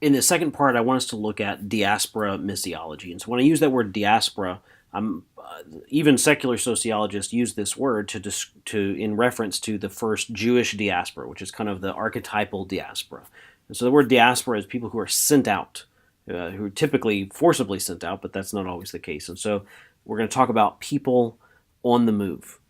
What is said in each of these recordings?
In the second part, I want us to look at diaspora missiology. And so when I use that word diaspora, even secular sociologists use this word in reference to the first Jewish diaspora, which is kind of the archetypal diaspora. And so the word diaspora is people who are sent out, who are typically forcibly sent out, but that's not always the case. And so we're going to talk about people on the move.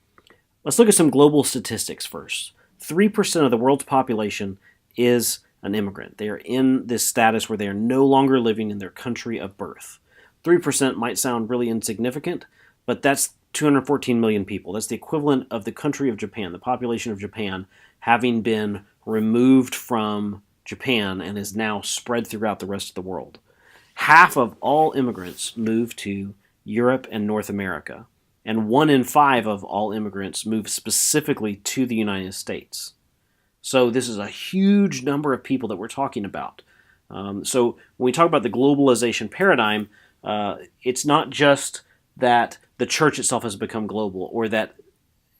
Let's look at some global statistics first. 3% of the world's population is an immigrant. They are in this status where they are no longer living in their country of birth. 3% might sound really insignificant, but that's 214 million people. That's the equivalent of the country of Japan, the population of Japan, having been removed from Japan and is now spread throughout the rest of the world. Half of all immigrants move to Europe and North America, and 1 in 5 of all immigrants move specifically to the United States. So this is a huge number of people that we're talking about. So when we talk about the globalization paradigm, it's not just that the church itself has become global, or that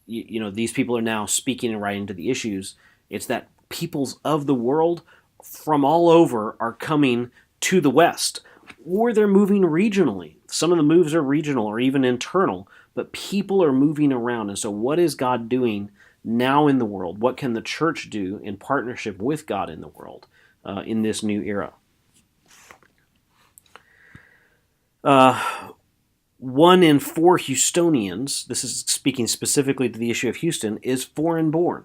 these people are now speaking and writing to the issues. It's that peoples of the world from all over are coming to the West, or they're moving regionally. Some of the moves are regional or even internal, but people are moving around. And so what is God doing now in the world? What can the church do in partnership with God in the world in this new era? 1 in 4 Houstonians, this is speaking specifically to the issue of Houston, is foreign born.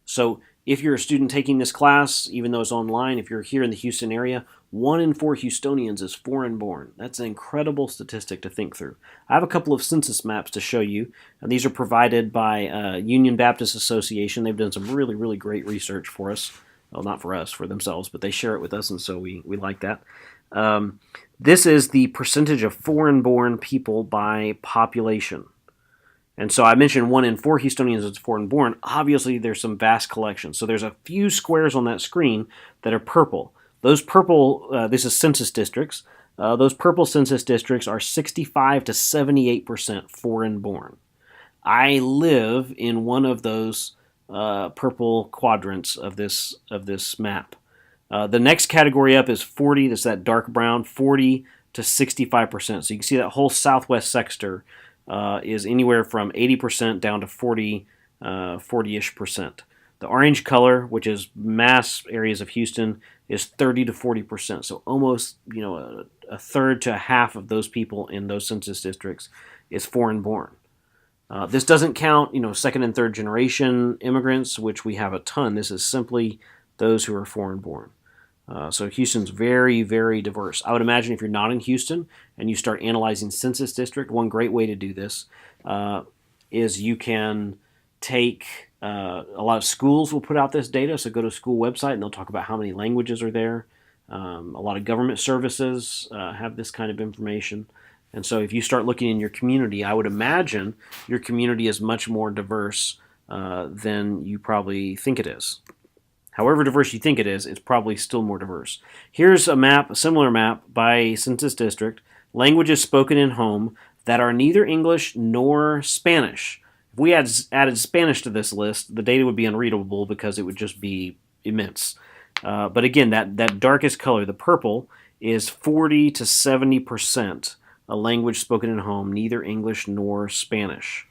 So if you're a student taking this class, even though it's online, if you're here in the Houston area, 1 in 4 Houstonians is foreign born. That's an incredible statistic to think through. I have a couple of census maps to show you. And these are provided by Union Baptist Association. They've done some really, really great research for us. Well, not for us, for themselves, but they share it with us, and so we like that. This is the percentage of foreign-born people by population. And so I mentioned 1 in 4 Houstonians is foreign-born. Obviously, there's some vast collections. So there's a few squares on that screen that are purple. Those purple, this is census districts. Those purple census districts are 65 to 78% foreign-born. I live in one of those purple quadrants of this map. The next category up is 40. That's that dark brown, 40 to 65%. So you can see that whole southwest sector is anywhere from 80% down to 40-ish percent. The orange color, which is mass areas of Houston, is 30 to 40%. So almost a third to a half of those people in those census districts is foreign born. This doesn't count second and third generation immigrants, which we have a ton. This is simply those who are foreign born. So Houston's very, very diverse. I would imagine if you're not in Houston and you start analyzing census district, one great way to do this is you can take a lot of schools will put out this data. So go to a school website and they'll talk about how many languages are there. A lot of government services have this kind of information. And so if you start looking in your community, I would imagine your community is much more diverse than you probably think it is. However diverse you think it is, it's probably still more diverse. Here's a map, a similar map by census district, languages spoken in home that are neither English nor Spanish. If we had added Spanish to this list, the data would be unreadable because it would just be immense. But again, that darkest color, the purple, is 40 to 70% a language spoken in home, neither English nor Spanish.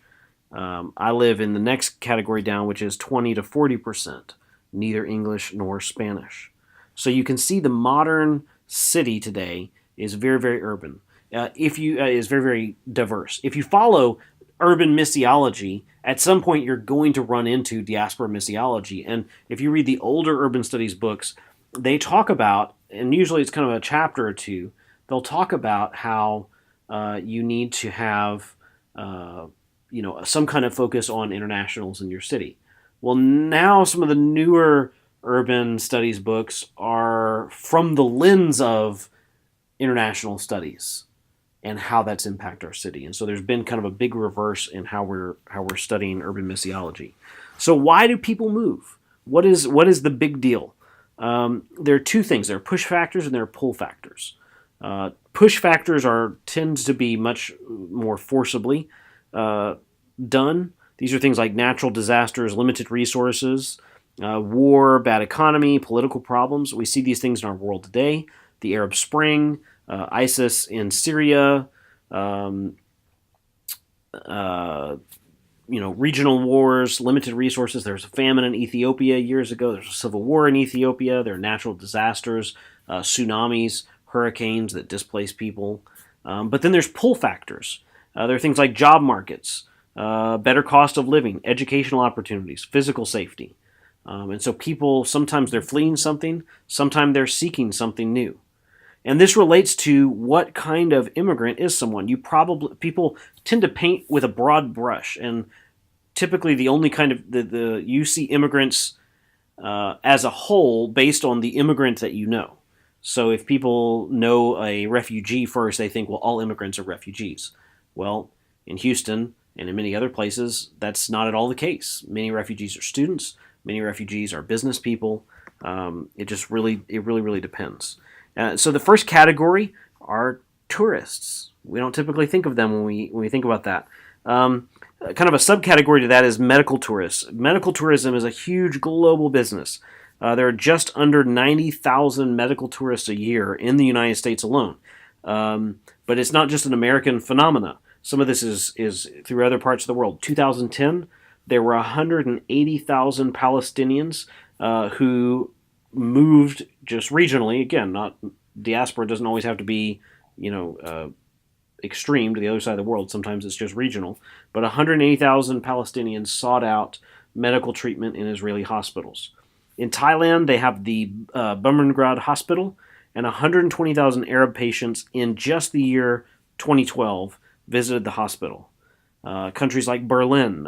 I live in the next category down, which is 20 to 40%. Neither English nor Spanish. So you can see the modern city today is very, very urban. Is very, very diverse. If you follow urban missiology, at some point you're going to run into diaspora missiology. And if you read the older urban studies books, they talk about, and usually it's kind of a chapter or two, they'll talk about how you need to have some kind of focus on internationals in your city. Well, now some of the newer urban studies books are from the lens of international studies and how that's impacted our city. And so there's been kind of a big reverse in how we're studying urban missiology. So why do people move? What is the big deal? There are two things. There are push factors and there are pull factors. Push factors tends to be much more forcibly done. These are things like natural disasters, limited resources. war, bad economy, political problems. We see these things in our world today. The Arab Spring, ISIS in Syria, um, uh, regional wars, limited resources. There's a famine in Ethiopia years ago. There's a civil war in Ethiopia. There are natural disasters, tsunamis, hurricanes that displace people. But then there's pull factors. There are things like job markets, better cost of living, educational opportunities, physical safety. And so people, sometimes they're fleeing something, sometimes they're seeking something new. And this relates to what kind of immigrant is someone. People tend to paint with a broad brush, and typically the only kind of you see immigrants as a whole based on the immigrant that you know. So if people know a refugee first, they think, well, all immigrants are refugees. Well, in Houston and in many other places, that's not at all the case. Many refugees are students. Many refugees are business people. It really depends. So the first category are tourists. We don't typically think of them when we think about that. Kind of a subcategory to that is medical tourists. Medical tourism is a huge global business. There are just under 90,000 medical tourists a year in the United States alone. But it's not just an American phenomena. Some of this is through other parts of the world. 2010, there were 180,000 Palestinians who moved just regionally. Again, not diaspora doesn't always have to be, extreme to the other side of the world. Sometimes it's just regional. But 180,000 Palestinians sought out medical treatment in Israeli hospitals. In Thailand, they have the Bumrungrad Hospital, and 120,000 Arab patients in just the year 2012 visited the hospital. Cities like Berlin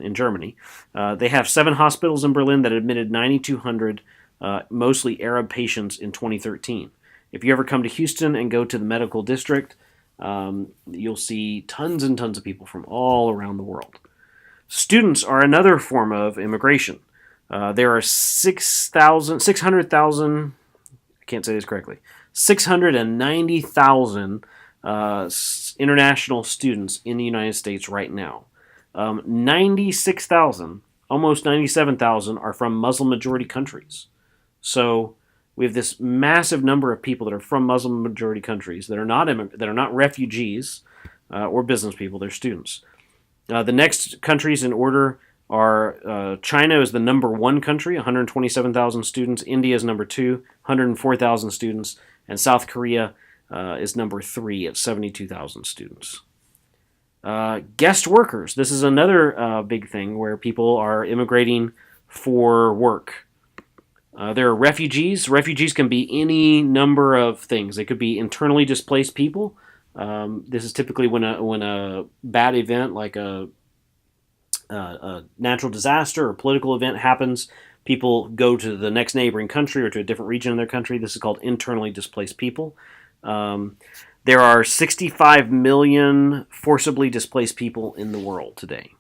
in Germany. They have 7 hospitals in Berlin that admitted 9,200 mostly Arab patients in 2013. If you ever come to Houston and go to the medical district, you'll see tons and tons of people from all around the world. Students are another form of immigration. There are 600,000, I can't say this correctly, 690,000 international students in the United States right now. 96,000, almost 97,000 are from Muslim-majority countries. So we have this massive number of people that are from Muslim-majority countries that are not refugees or business people. They're students. The next countries in order are China is the number 1 country, 127,000 students. India is number 2, 104,000 students. And South Korea is number 3 at 72,000 students. Guest workers. This is another big thing where people are immigrating for work. There are refugees. Refugees can be any number of things. They could be internally displaced people. This is typically when a bad event like a natural disaster or political event happens. People go to the next neighboring country or to a different region of their country. This is called internally displaced people. There are 65 million forcibly displaced people in the world today.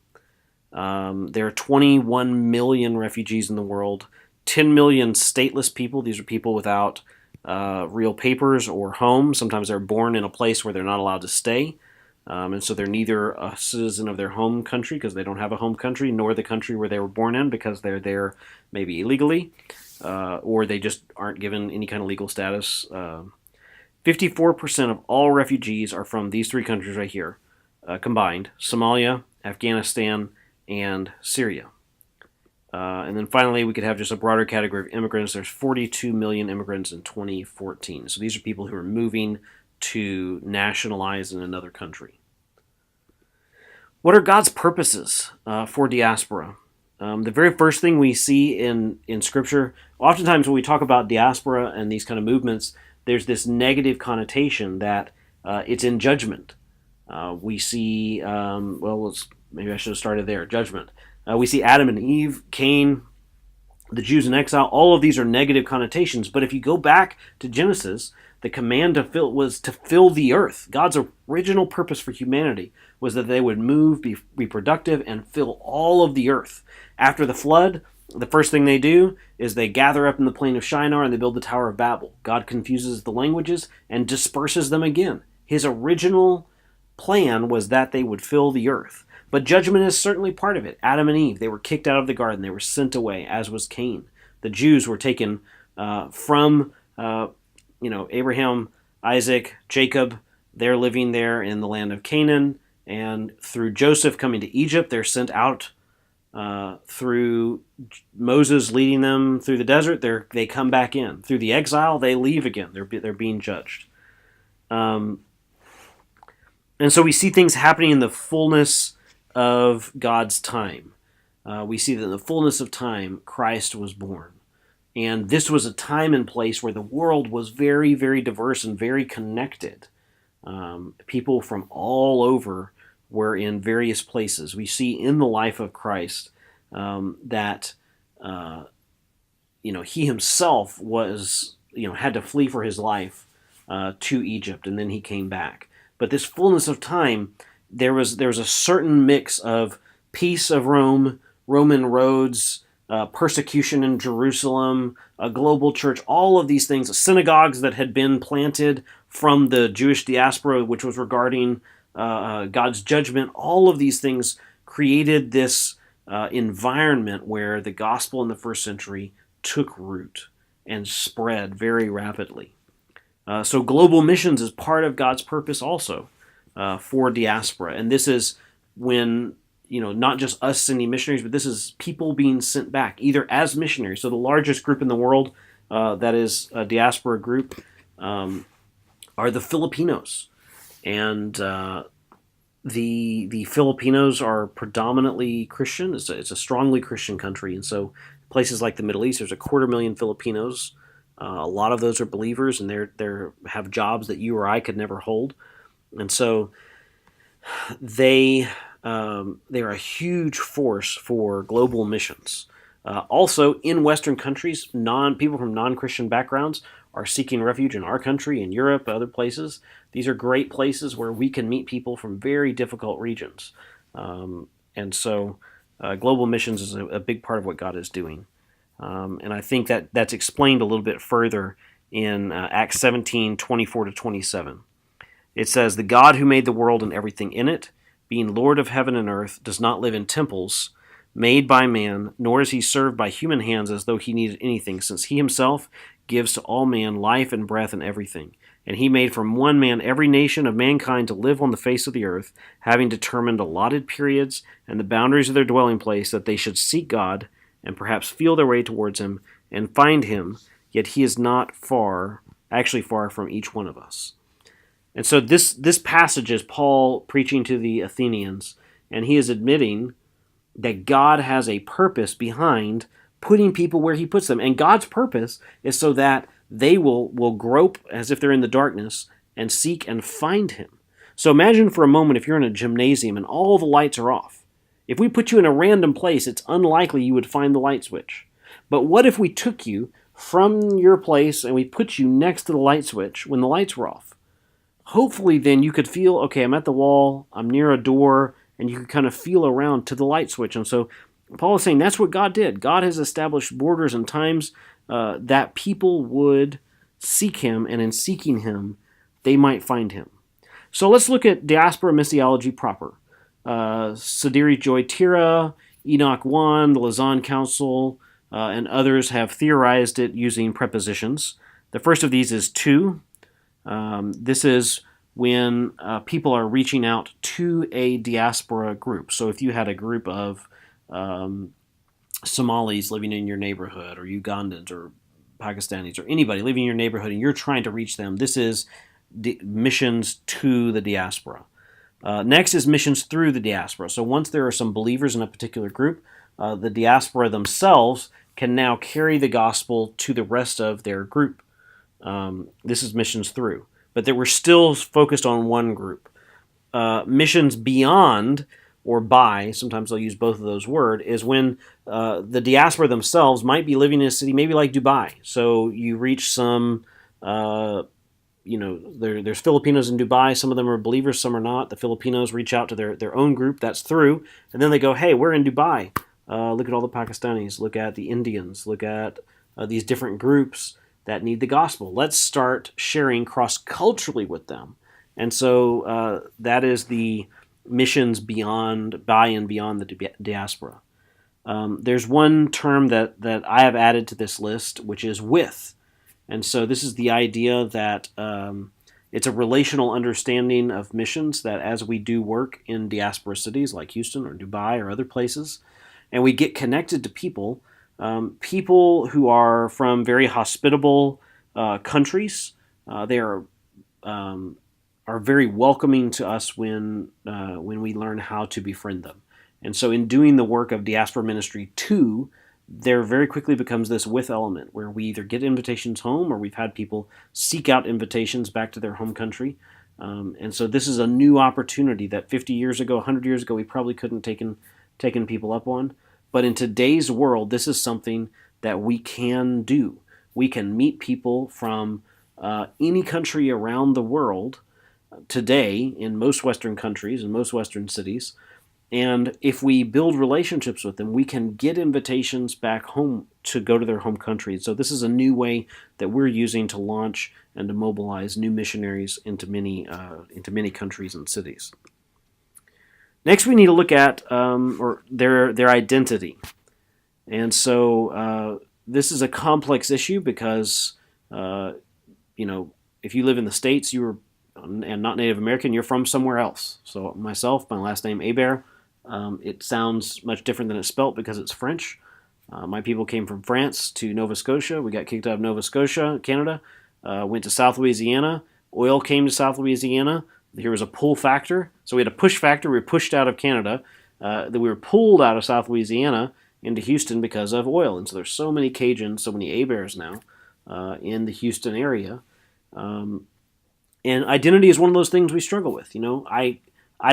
There are 21 million refugees in the world. 10 million stateless people. These are people without real papers or home. Sometimes they're born in a place where they're not allowed to stay. And so they're neither a citizen of their home country because they don't have a home country, nor the country where they were born in because they're there maybe illegally, or they just aren't given any kind of legal status. 54% of all refugees are from these 3 countries right here, combined: Somalia, Afghanistan, and Syria. And then finally, we could have just a broader category of immigrants. There's 42 million immigrants in 2014. So these are people who are moving to nationalize in another country. What are God's purposes for diaspora? The very first thing we see in Scripture, oftentimes when we talk about diaspora and these kind of movements, there's this negative connotation that it's in judgment. We see, maybe I should have started there, judgment. We see Adam and Eve, Cain, the Jews in exile. All of these are negative connotations. But if you go back to Genesis, the command was to fill the earth. God's original purpose for humanity was that they would move, be productive, and fill all of the earth. After the flood, the first thing they do is they gather up in the plain of Shinar and they build the Tower of Babel. God confuses the languages and disperses them again. His original plan was that they would fill the earth. But judgment is certainly part of it. Adam and Eve, they were kicked out of the garden. They were sent away, as was Cain. The Jews were taken from Abraham, Isaac, Jacob. They're living there in the land of Canaan. And through Joseph coming to Egypt, they're sent out. Through Moses leading them through the desert, they come back in. Through the exile, they leave again. They're being judged. And so we see things happening in the fullness of God's time. We see that in the fullness of time, Christ was born. And this was a time and place where the world was very, very diverse and very connected. People from all over were in various places. We see in the life of Christ that he himself was had to flee for his life to Egypt, and then he came back. But this fullness of time, there was a certain mix of peace of Rome, Roman roads, persecution in Jerusalem, a global church, all of these things, synagogues that had been planted from the Jewish diaspora, which was regarding God's judgment. All of these things created this environment where the gospel in the first century took root and spread very rapidly. So global missions is part of God's purpose also for diaspora. And this is when, not just us sending missionaries, but this is people being sent back, either as missionaries. So the largest group in the world that is a diaspora group are the Filipinos. And the Filipinos are predominantly Christian. It's a strongly Christian country. And so places like the Middle East, there's 250,000 Filipinos. A lot of those are believers, and they have jobs that you or I could never hold. And so they are a huge force for global missions. Also, in Western countries, people from non-Christian backgrounds are seeking refuge in our country, in Europe, other places. These are great places where we can meet people from very difficult regions. And so global missions is a big part of what God is doing. And I think that's explained a little bit further in Acts 17:24-27. It says, "The God who made the world and everything in it, being Lord of heaven and earth, does not live in temples made by man, nor is he served by human hands as though he needed anything, since he himself gives to all man life and breath and everything. And he made from one man every nation of mankind to live on the face of the earth, having determined allotted periods and the boundaries of their dwelling place, that they should seek God and perhaps feel their way towards him and find him, yet he is not far from each one of us." And so this passage is Paul preaching to the Athenians, and he is admitting that God has a purpose behind putting people where he puts them. And God's purpose is so that they will grope as if they're in the darkness and seek and find him. So imagine for a moment if you're in a gymnasium and all the lights are off. If we put you in a random place, it's unlikely you would find the light switch. But what if we took you from your place and we put you next to the light switch when the lights were off? Hopefully then you could feel, okay, I'm at the wall, I'm near a door, and you could kind of feel around to the light switch. And so Paul is saying that's what God did. God has established borders and times that people would seek him, and in seeking him, they might find him. So let's look at Diaspora Missiology proper. Sideri Joy Tira, Enoch 1, the Lausanne Council, and others have theorized it using prepositions. The first of these is to. This is when people are reaching out to a diaspora group. So if you had a group of Somalis living in your neighborhood, or Ugandans, or Pakistanis, or anybody living in your neighborhood, and you're trying to reach them, this is missions to the diaspora. Next is missions through the diaspora. So once there are some believers in a particular group, the diaspora themselves can now carry the gospel to the rest of their group. This is missions through. But they were still focused on one group. Missions beyond or by, sometimes they'll use both of those words, is when the diaspora themselves might be living in a city, maybe like Dubai. So you reach some, there's Filipinos in Dubai. Some of them are believers, some are not. The Filipinos reach out to their own group, that's through. And then they go, hey, we're in Dubai. Look at all the Pakistanis. Look at the Indians. Look at these different groups that need the gospel. Let's start sharing cross-culturally with them. And so that is the missions by and beyond the diaspora. There's one term that I have added to this list, which is with. And so this is the idea that it's a relational understanding of missions, that as we do work in diaspora cities like Houston or Dubai or other places, and we get connected to people, people who are from very hospitable countries, they are very welcoming to us when we learn how to befriend them. And so in doing the work of diaspora ministry too, there very quickly becomes this with element where we either get invitations home or we've had people seek out invitations back to their home country. And so this is a new opportunity that 50 years ago, 100 years ago, we probably couldn't taken people up on. But in today's world, this is something that we can do. We can meet people from any country around the world today in most Western countries and most Western cities. And if we build relationships with them, we can get invitations back home to go to their home country. So this is a new way that we're using to launch and to mobilize new missionaries into many countries and cities. Next, we need to look at their identity. And so this is a complex issue because, if you live in the States, and not Native American, you're from somewhere else. So myself, my last name, Hebert, it sounds much different than it's spelt because it's French. My people came from France to Nova Scotia. We got kicked out of Nova Scotia, Canada. Went to South Louisiana. Oil came to South Louisiana. There was a pull factor. So we had a push factor. We were pushed out of Canada. Then we were pulled out of South Louisiana into Houston because of oil. And so there's so many Cajuns, so many Heberts now in the Houston area. And identity is one of those things we struggle with. I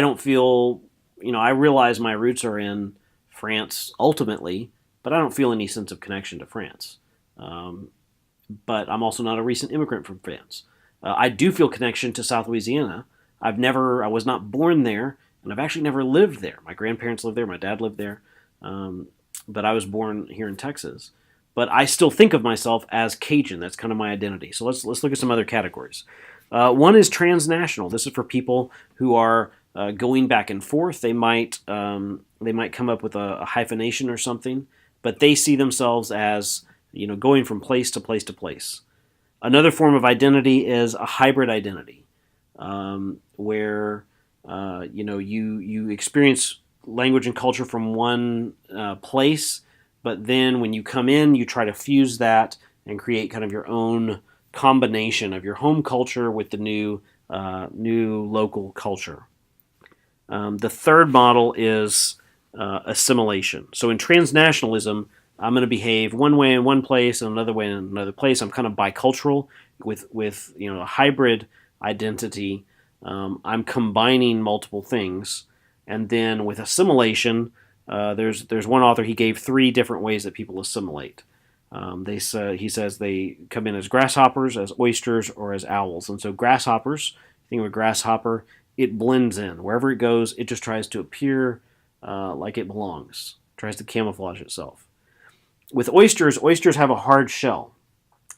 don't feel, I realize my roots are in France ultimately, but I don't feel any sense of connection to France. But I'm also not a recent immigrant from France. I do feel connection to South Louisiana. I was not born there, and I've actually never lived there. My grandparents lived there, my dad lived there, but I was born here in Texas. But I still think of myself as Cajun. That's kind of my identity. So let's look at some other categories. One is transnational. This is for people who are going back and forth. They might come up with a hyphenation or something, but they see themselves as going from place to place to place. Another form of identity is a hybrid identity, where you experience language and culture from one place, but then when you come in, you try to fuse that and create kind of your own combination of your home culture with the new local culture. The third model is assimilation. So in transnationalism, I'm going to behave one way in one place and another way in another place. I'm kind of bicultural with a hybrid identity. I'm combining multiple things. And then with assimilation, there's one author, he gave 3 different ways that people assimilate. He says they come in as grasshoppers, as oysters, or as owls. And so grasshoppers, think of a grasshopper, it blends in. Wherever it goes, it just tries to appear like it belongs, tries to camouflage itself. With oysters have a hard shell.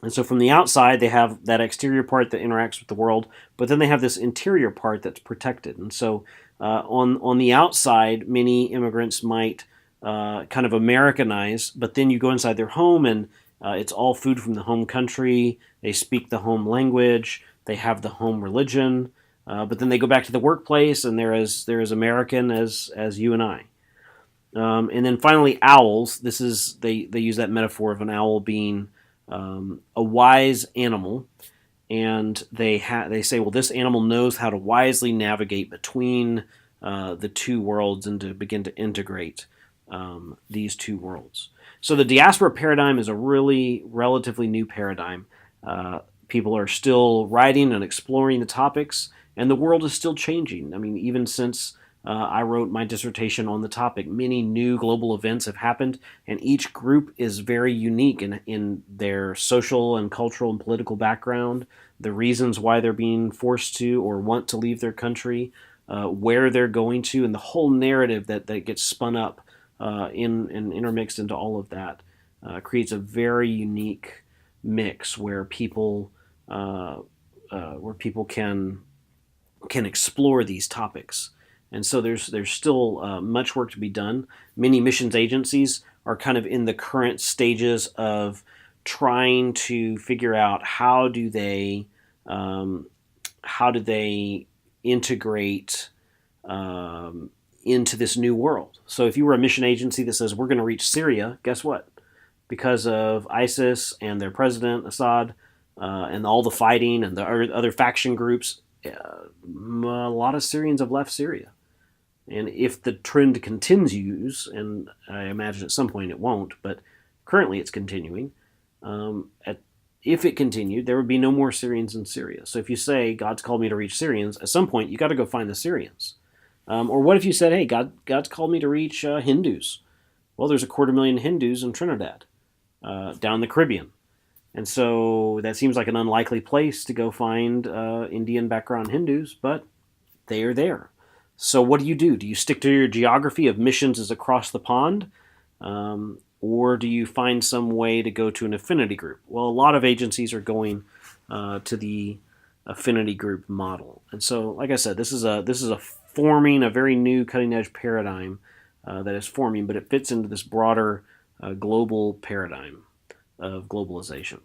And so from the outside, they have that exterior part that interacts with the world, but then they have this interior part that's protected. And so on the outside, many immigrants might kind of Americanize, but then you go inside their home and it's all food from the home country. They speak the home language. They have the home religion. But then they go back to the workplace and they're as American as you and I. And then finally, owls. This is they use that metaphor of an owl being a wise animal, and they say, well, this animal knows how to wisely navigate between the two worlds and to begin to integrate these two worlds. So the diaspora paradigm is a really relatively new paradigm. People are still writing and exploring the topics, and the world is still changing. I mean, even since I wrote my dissertation on the topic, many new global events have happened, and each group is very unique in their social and cultural and political background, the reasons why they're being forced to or want to leave their country, where they're going to, and the whole narrative that gets spun up and intermixed into all of that creates a very unique mix where people can explore these topics. And so there's still much work to be done. Many missions agencies are kind of in the current stages of trying to figure out um, how do they integrate into this new world. So if you were a mission agency that says we're going to reach Syria, guess what? Because of ISIS and their president Assad and all the fighting and the other faction groups, a lot of Syrians have left Syria. And if the trend continues, and I imagine at some point it won't, but currently it's continuing, if it continued, there would be no more Syrians in Syria. So if you say, God's called me to reach Syrians, at some point you got to go find the Syrians. Or what if you said, hey, God's called me to reach Hindus? Well, there's 250,000 Hindus in Trinidad, down in the Caribbean. And so that seems like an unlikely place to go find Indian background Hindus, but they are there. So what do? Do you stick to your geography of missions as across the pond? Or do you find some way to go to an affinity group? Well, a lot of agencies are going to the affinity group model. And so, like I said, this is a forming, a very new cutting edge paradigm that is forming, but it fits into this broader global paradigm of globalization.